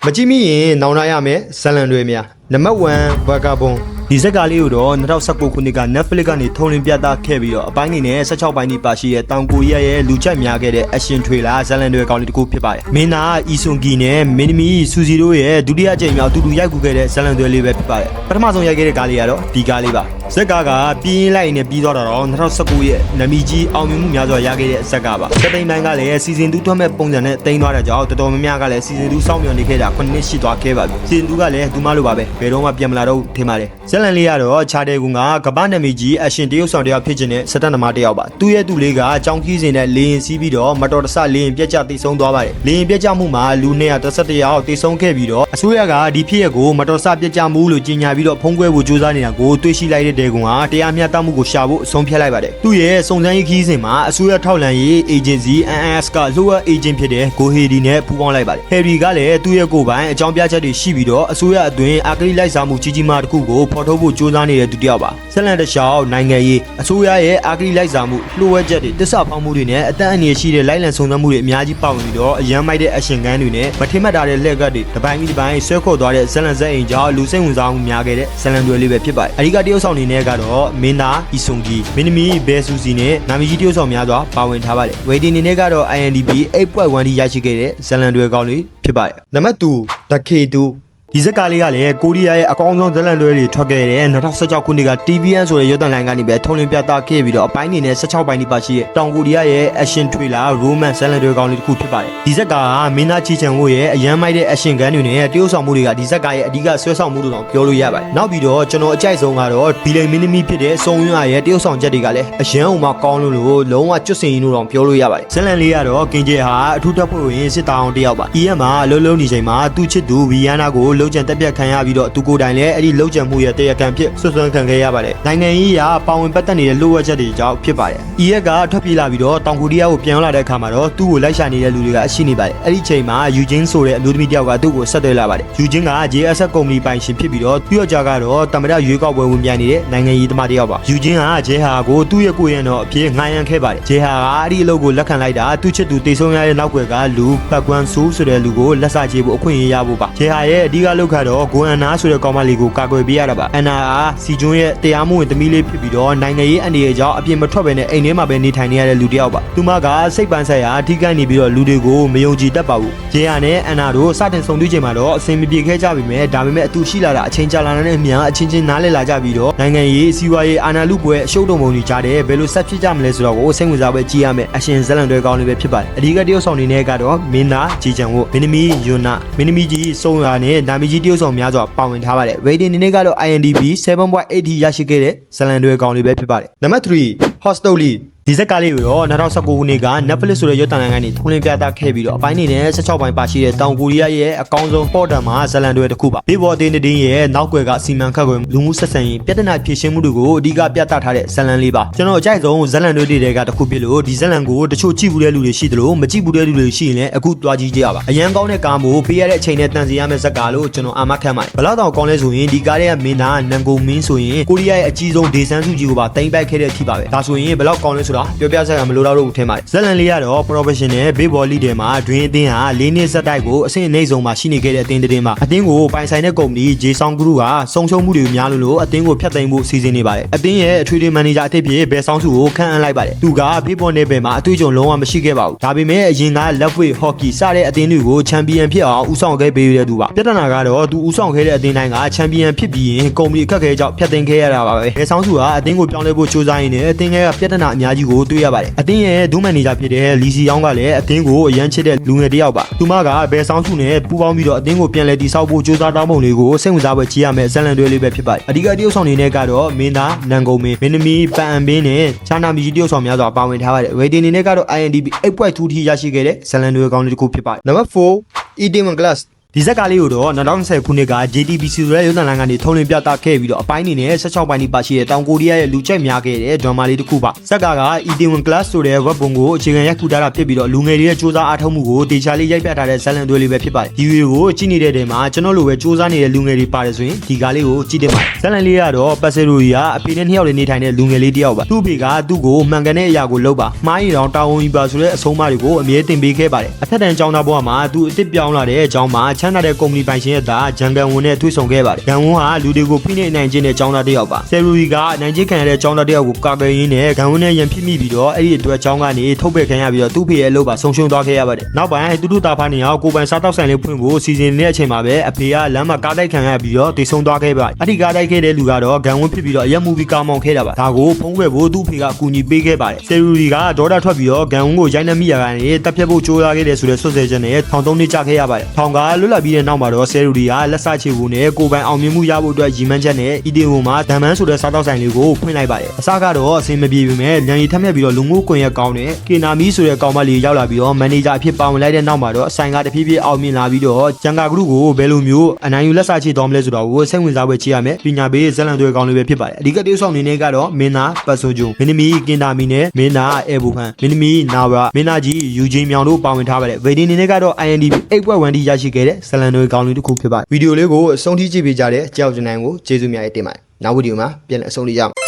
မကြည့်မိရင်နောင်နာရမယ်ဇလန်တွေများနံပါတ်1ဘာကာဘွန်ဒီဇက်ကားလေးကိုတော့2019ခုနှစ်က Netflix ကနေထုံလင်းပြသခဲ့ပြီးတော့အပိုင်းနေနဲ့16ပိုင်းဒီပါရှိရဲ့တောင်ကိုရီးယားရဲ့လူကြိုက်များခဲ့တဲ့ action trailer ဇလန်တွေအကောင်လေးတစ်ခုဖြစ်ပါတယ်မင်းသားအီဆွန်ဂီနဲ့မင်းသမီးဆူစီတို့ရဲ့ဒုတိယကြိမ်မြောက်အတူတူရိုက်ကူခဲ့တဲ့ဇလန်တွေလေးပဲဖြစ်ပါတယ်ပထမဆုံးရိုက်ခဲ့တဲ့ကားလေးကတော့ဒီကားလေးပါဇက်ကားကပြင်းလိုက်နေပြီးတော့2019ရဲ့နမီကြီးအောင်မြင်မှုများစွာရခဲ့တဲ့ဇက်ကားပါစက်သိန်းပိုင်းကလည်း season 2ထွက်မဲ့ပုံစံနဲ့တင်သွားတဲ့ကြောင့်တော်တော်များများကလည်း season 2စောင့်မျှော်နေခဲ့တာ9နှစ်ရှိသွားခဲ့ပါပြီ season 2ကလည်းသူမလိုပါပဲဘယ်တော့မှပြန်မလာတော့ထင်ပါတယ်ဇက်လန်လေးကတော့ချာတဲကူကကပ္ပနမီကြီးအရှင်တရုတ်ဆောင်တယောက်ဖြစ်ခြင်းနဲ့စတက်နမတယောက်ပါသူ့ရဲ့သူလေးကအကြောင်းကြီးစဉ်နဲ့လေရင်စီးပြီးတော့မတော်တဆလေရင်ပြက်ကျတိတ်ဆုံးသွားပါတယ်လေရင်ပြက်ကျမှုမှာလူ231ယောက်တိတ်ဆုံးခဲ့ပြီးတော့အစိုးရကဒီဖြစ်ရပ်ကိုမတော်တဆပြက်ကျမှုလို့ကြေညာပြီးတော့ဖုံးကွဲဖို့ကြိုးစားနေတာကိုတွေ့ရှိလိုက်တဲ့တဲကူကတရားမျှတမှုကိုရှာဖို့အဆုံးဖြတ်လိုက်ပါတယ်သူ့ရဲ့စုံစမ်းရေးခီးစဉ်မှာအစိုးရထောက်လှမ်းရေး agency NS ကလှုပ်ဝက် agent ဖြစ်တဲ့ကိုဟီဒီနဲ့ပူးပေါင်းလိုက်ပါတယ်ဟယ်ရီကလည်းသူ့ရဲ့ကိုယ်ပိုင်အကြောင်းပြချက်တွေရှိပြီးတော့အစိုးရအတွင်းအာကလိလိုက်စားမှုကြီးကြီးမားတစ်ခုကိုဖော်ထုတ်ဖို့ကြိုးစားနေတဲ့သူတယောက်ပါဇလန်တလျှောက်နိုင်ငံရေးအစိုးရရဲ့အာကလိလိုက်စားမှုလှုပ်ဝက်ချက်တွေတစ္ဆပေါင်းမှုတွေနဲ့အတန်းအနေရှိတဲ့လိုက်လံစုံစမ်းမှုတွေအများကြီးပါဝင်ပြီးတော့အရန်မိုက်တဲ့အရှင်ကန်းတွေနဲ့မထင်မှတ်တာတဲ့လှည့်ကတ်တွေတပိုင်းပြီးတပိုင်းဆွဲခေါ်သွားတဲ့ဇလန်ဇက်အိမ်ကြောင့်လူစိတ်ဝင်စားမှုများခဲ့တဲ့ဇလန်တွေလေးပဲဖြစ်ပါတယ်အဓိကတရုတ်ဆောင်အနေနဲ့ကတော့မင်းသားအီဆွန်ဂီမင်းသမီးဘဲဆူစီနဲ့နာမည်ကြီးတရုတ်ဆောင်များစွာပါဝင်ထားပါတယ်ဝေဒီအနေနဲ့ကတော့ INDB 8.1 ရရှိခဲ့တဲ့ဇလန်တွေကောင်းလေးဖြစ်ပါတယ်နံပါတ်2 The K2ဒီဇက်ကားလေးကလည်းကိုရီးယားရဲ့အကောင်းဆုံးဇလန်တွေတွေထွက်ခဲ့တဲ့2016ခုနှစ်က TVN ဆိုတဲ့ရုပ်သံလိုင်းကနေပဲထုံလင်းပြသခဲ့ပြီးတော့အပိုင်းနေနဲ့16ပိုင်းဒီပါရှိရဲ့တောင်ကိုရီးယားရဲ့ action trailer romance ဇလန်တွေကောင်းလေးတစ်ခုဖြစ်ပါတယ်ဒီဇက်ကားကမင်းသားချီချန်ကိုရဲ့အရန်မိုက်တဲ့ action ကန်တွေနဲ့တရုတ်ဆောင်မှုတွေကဒီဇက်ကားရဲ့အဓိကဆွဲဆောင်မှုတို့တော့ပြောလို့ရပါတယ်နောက်ပြီးတော့ကျွန်တော်အကြိုက်ဆုံးကတော့ဘီလိန်မင်းသမီးဖြစ်တဲ့စုံရွံ့ရဲ့တရုတ်ဆောင်ချက်တွေကလည်းအရန်အောင်မှကောင်းလို့လုံးဝကျွတ်စင်ရင်တို့တော့ပြောလို့ရပါတယ်ဇလန်လေးကတော့ကင်ဂျေဟာအထူးတပ်ဖွဲ့ဝင်စစ်တောင်းတယောက်ပါ EM မှာအလုံးလုံးနေချိန်မှာသူ့ချစ်သူဗီယန်နာကိုလုံးချန်တက်ပြတ်ခံရပြီးတော့သူကိုယ်တိုင်လည်းအဲ့ဒီလှုပ်ကြံမှုရဲ့တရားခံဖြစ်ဆွဆွမ်းခံခဲ့ရပါတယ်နိုင်ငံရေးအရပါဝင်ပတ်သက်နေတဲ့လှုပ်ဝက်ချက်တွေကြောင့်ဖြစ်ပါတယ် EF ကထွက်ပြေးလာပြီးတော့တောင်ကိုရီးယားကိုပြန်လာတဲ့အခါမှာတော့သူ့ကိုလိုက်ရှာနေတဲ့လူတွေကရှိနေပါတယ်အဲ့ဒီချိန်မှာယူဂျင်းဆိုတဲ့အမျိုးသမီးတယောက်ကသူ့ကိုဆက်သွယ်လာပါတယ်ယူဂျင်းက JSS ကုမ္ပဏီပိုင်ရှင်ဖြစ်ပြီးတော့သူ့ယောက်ျားကတော့တမရရွေးကောက်ပွဲဝင်ပြိုင်နေတဲ့နိုင်ငံရေးသမားတယောက်ပါယူဂျင်းကဂျေဟာကိုသူ့ရဲ့ကိုယ်ရံတော်အဖြစ်ငှားရမ်းခဲ့ပါတယ်ဂျေဟာကအဲ့ဒီအလုပ်ကိုလက်ခံလိုက်တာသူ့ချစ်သူတေဆုံးရတဲ့နောက်ွယ်ကလူပတ်ကွမ်ဆူဆိုတဲ့လူကိုလက်စာချေဖို့အခွင့်အရေးရဖို့ပါဂျေဟာရဲ့အဓိကလုပ်ခါတော့ဂွန်အန်နာဆိုတဲ့ကောင်မလေးကိုကာကွယ်ပေးရတာပါအန်နာအားစီကျွန်းရဲ့တရားမဝင်သမီးလေးဖြစ်ပြီးတော့နိုင်ငံရေးအန်ဒီရဲ့ကြောင့်အပြင်မထွက်ဘဲနဲ့အိမ်ထဲမှာပဲနေထိုင်နေရတဲ့လူတစ်ယောက်ပါသူမကစိတ်ပန်းဆိုင်ရာအထီးကိုင်းနေပြီးတော့လူတွေကိုမယုံကြည်တတ်ပါဘူးဂျေယာနဲ့အန်နာတို့စတင်ဆုံတွေ့ချိန်မှာတော့အဆင်မပြေခဲ့ကြပြီမဲ့ဒါပေမဲ့အတူရှိလာတာအချိန်ကြာလာတဲ့အမြန်အချင်းချင်းနားလည်လာကြပြီးတော့နိုင်ငံရေးစီးပွားရေးအာဏာလုပွဲအရှုပ်တုံပုံတွေကြားတဲ့ဘယ်လိုဆက်ဖြစ်ကြမလဲဆိုတော့ကိုစိတ်ဝင်စားပဲကြည့်ရမယ်အရှင်ဇလန်တွေကောင်းလေးပဲဖြစ်ပါတယ်အဓိကတရုတ်ဆောင်နေနဲ့ကတော့မင်းသားဂျီချန်ကိုမင်းသမီးယွန်းနာမင်းသမီးကြီးစုံရာနဲ့နာမည်ကြီးတရုတ်ဆောင်များစွာပါဝင်ထားပါတယ်ဝေဒီအနေနဲ့ကတော့ INDB 7.8 ရရှိခဲ့တဲ့ဇလန်တွေကောင်းလေးပဲဖြစ်ပါတယ်နံပါတ်3 Hostoliဒီဇက်ကားလေးကိုတော့2019ခုနှစ်က Netflix ဆိုတဲ့ရုပ်သံလိုင်းကနေထုံလင်းပြသခဲ့ပြီးတော့အပိုင်းနေနဲ့16ပိုင်းပါရှိတဲ့တောင်ကိုရီးယားရဲ့အကောင်းဆုံးပေါ်တံမှာဇလန်တွေတစ်ခုပါဘေးဘော်တင်းတင်းရဲ့နောက်ွယ်ကစီမံခန့်ခွဲလူမှုဆက်ဆံရေးပြဿနာဖြေရှင်းမှုတွေကိုအဓိကပြသထားတဲ့ဇလန်လေးပါကျွန်တော်အကြိုက်ဆုံးဇလန်တွေတွေကတစ်ခုဖြစ်လို့ဒီဇလန်ကိုတချို့ကြည့်ဘူးတဲ့လူတွေရှိသလိုမကြည့်ဘူးတဲ့လူတွေရှိရင်လည်းအခုတွားကြည့်ကြရပါအရန်ကောင်းတဲ့ကားမို့ပေးရတဲ့အချိန်နဲ့တန်စီရမယ့်ဇက်ကားလို့ကျွန်တော်အာမခံပါတယ်ဘလောက်တောင်ကောင်းလဲဆိုရင်ဒီကားရဲ့မင်းသားနန်ကိုမင်းဆိုရင်ကိုရီးယားရဲ့အကြီးဆုံးဒေဆန်စုကြီးကိုပါတင်ပိုက်ခဲ့တဲ့အထိပါပဲဒါဆိုရင်ဘလောက်ကောင်းလဲဆိုတာပြောပြဆက်ရမလို့တော့ထင်ပါတယ်ဇလန်လေးကတော့ professional baseball league တွေမှာဒွင်းအသင်းဟာ၄နှစ်ဆက်တိုက်ကိုအဆင့်အနှိမ့်ဆုံးမှာရှိနေခဲ့တဲ့အသင်းတွေမှာအသင်းကိုပိုင်ဆိုင်တဲ့ကုမ္ပဏီ J Song Group ကဆုံးရှုံးမှုတွေများလို့အသင်းကိုဖျက်သိမ်းဖို့စီစဉ်နေပါတယ်အသင်းရဲ့အထွေထွေမန်နေဂျာအသစ်ဖြစ်ဘယ်ဆောင်စုကိုခန့်အပ်လိုက်ပါတယ်သူက baseball နယ်ပယ်မှာအတွေ့အကြုံလုံးဝမရှိခဲ့ပါဘူးဒါပေမဲ့အရင်က left weight hockey စတဲ့အသင်းတွေကိုချန်ပီယံဖြစ်အောင်ဦးဆောင်ခဲ့ပေးရတဲ့သူပါပြဿနာကတော့သူဦးဆောင်ခဲ့တဲ့အသင်းတိုင်းကချန်ပီယံဖြစ်ပြီးရင်ကုမ္ပဏီအခက်အခဲကြောင့်ဖျက်သိမ်းခဲ့ရတာပါပဲဘယ်ဆောင်စုကအသင်းကိုပြောင်းလဲဖို့ကြိုးစားရင်းနဲ့အသင်းကပြဿနာအများကြီးကိုတွေ့ရပါတယ်အသင်းရဲ့ဒုမန်နေဂျာဖြစ်တဲ့လီစီယောင်းကလည်းအသင်းကိုအရန်ချစ်တဲ့လူငယ်တစ်ယောက်ပါသူမကဘယ်ဆောင်စုနဲ့ပူးပေါင်းပြီးတော့အသင်းကိုပြန်လည်တည်ဆောက်ဖို့ကြိုးစားတောင်းပုံတွေကိုစိတ်ဝင်စားပွဲကြည့်ရမယ်ဇလန်တွေလေးပဲဖြစ်ပါတယ်အဓိကတရုတ်ဆောင်နေနဲ့ကတော့မင်းသားနန်ကုန်မင်းမင်းသမီးပန်အန်ဘင်းနဲ့ချာနာမီကြီးတရုတ်ဆောင်များစွာပါဝင်ထားပါတယ်ဝေဒီနေနဲ့ကတော့ INDB 8.2 ထိရရှိခဲ့တဲ့ဇလန်တွေကောင်းလေးတစ်ခုဖြစ်ပါတယ်နံပါတ်4 Eating Classဒီဇက်ကားလေးကိုတော့2020ခုနှစ်က JTBC ဆိုတဲ့ရုပ်သံလိုင်းကနေထုံလင်းပြသခဲ့ပြီးတော့အပိုင်းနေနဲ့16ပိုင်းဒီပါရှိတဲ့တောင်ကိုရီးယားရဲ့လူကြိုက်များခဲ့တဲ့ဒရမာလေးတစ်ခုပါဇက်ကားက Eating Class ဆိုတဲ့ web ပုံကိုအခြေခံရိုက်ကူထားတာဖြစ်ပြီးတော့လူငယ်တွေရဲ့စူးစမ်းအားထုတ်မှုကိုတေချာလေးရိုက်ပြထားတဲ့ဇလန်တွေလေးပဲဖြစ်ပါတယ်ဒီဗီဒီယိုကိုကြည့်နေတဲ့တဲမှာကျွန်တော်လိုပဲစူးစမ်းနေတဲ့လူငယ်တွေပါတယ်ဆိုရင်ဒီကားလေးကိုကြည့်တင်ပါတယ်ဇလန်လေးကတော့ပတ်စရိုရီကအဖေနဲ့2ယောက်လေးနေထိုင်တဲ့လူငယ်လေးတစ်ယောက်ပါသူ့အဖေကသူ့ကိုမှန်ကန်တဲ့အရာကိုလုပ်ပါမှားရင်တော့တာဝန်ယူပါဆိုတဲ့အဆုံးအမတွေကိုအမြဲတင်ပေးခဲ့ပါတယ်အထက်တန်းကျောင်းသားဘဝမှာသူအစ်စ်ပြောင်းလာတဲ့အကြောင်းမှာချ ချမ်းသာတဲ့ကုမ္ပဏီပိုင်ရှင်ရဲ့သားဂျန်ကန်ဝန်နဲ့တွေ့ဆုံခဲ့ပါတယ်။ဂျန်ဝန်ဟာလူတွေကိုဖိနှိပ်နိုင်ခြင်းနဲ့ကျောင်းသားတစ်ယောက်ပါ။ဆယ်ရူရီကအနိုင်ကျင့်ခံရတဲ့ကျောင်းသားတစ်ယောက်ကိုကာကွယ်ရင်းနဲ့ဂျန်ဝန်နဲ့ရန်ဖြစ်မိပြီးတော့အဲ့ဒီအတွက်ကျောင်းကနေထုတ်ပယ်ခံရပြီးတော့သူ့ဖေရဲ့အလုပ်ပါဆုံးရှုံးသွားခဲ့ရပါတယ်။နောက်ပိုင်းသူတို့သားဖားနေအောင်ကိုပိုင်စားတောက်ဆိုင်လေးဖွင့်ဖို့စီစဉ်နေတဲ့အချိန်မှာပဲအဖေကလမ်းမှာကားတိုက်ခံရပြီးတော့တည်ဆုံသွားခဲ့ပါတယ်။အဲ့ဒီကားတိုက်ခဲ့တဲ့လူကတော့ဂျန်ဝန်ဖြစ်ပြီးတော့အရက်မူပြီးကားမောင်းခဲ့တာပါ။ဒါကိုဖုံးကွယ်ဖို့သူ့ဖေကအကူအညီပေးခဲ့ပါတယ်။ဆယ်ရူရီကဒေါ်တာထွက်ပြီးတော့ဂျန်ဝန်ကိုရိုက်နှက်မိရကနေတပ်ဖြတ်ဖို့ကြိုးစားခဲ့တယ်ဆိုတဲ့ဆွဆွဲချက်နဲ့ထောင်3နှစ်ကြာခဲ့ရပါတယ်။ထောင်ကလွတ်လပ်ပြီးတဲ့နောက်မှာတော့ဆယ်ရူရီကလက်စချေဖို့နဲ့ကိုပိုင်အောင်မြင်မှုရဖို့အတွက်ရည်မှန်းချက်နဲ့အီဒီယိုမှာဒမ်မန်းဆိုတဲ့စားတောက်ဆိုင်လေးကိုဖွင့်လိုက်ပါတယ်။အစကတော့အဆင်မပြေပေမဲ့ညံရီထက်မြက်ပြီးတော့လူမှုကွန်ရက်ကောင်းတဲ့ကေနာမီဆိုတဲ့ကောင်မလေးရောက်လာပြီးတော့မန်နေဂျာအဖြစ်ပါဝင်လိုက်တဲ့နောက်မှာတော့အဆိုင်ကတဖြည်းဖြည်းအောင်မြင်လာပြီးတော့ဂျန်ကာဂရုကိုဘယ်လိုမျိုးအနိုင်ယူလက်စချေတော်မလဲဆိုတော့ကိုစိတ်ဝင်စားပွဲချရမယ်ပညာပေးဇက်လန်တွေကောင်းလေးပဲဖြစ်ပါတယ်။အဓိကတိကျဆောင်နေနဲ့ကတော့မင်းသားပတ်ဆိုဂျုံမင်းသမီးကင်တာမီနဲ့မင်းသားအဲဘူဖန်မင်းသမီးနာဝရာမင်းသားကြီးယူဂျင်းမြောင်တို့ပါဝင်ထားပါတယ်။ဗေဒီနေနဲ့ကတော့ INDB 8.1D ရရှိခဲ့တဲ့ဇက်လန်တွေကောင်းလေးတစ်ခုဖြစ်ပါတယ်။ဗီဒီယိုလေးကိုအဆုံးထိကြည့်ပေးကြတဲ့ကြောက်ကြနိုင်ကိုကျေးဇူးများတင်ပါတယ်။နောက်ဗီဒီယိုမှာပြန်လည်အဆုံးထိရအောင်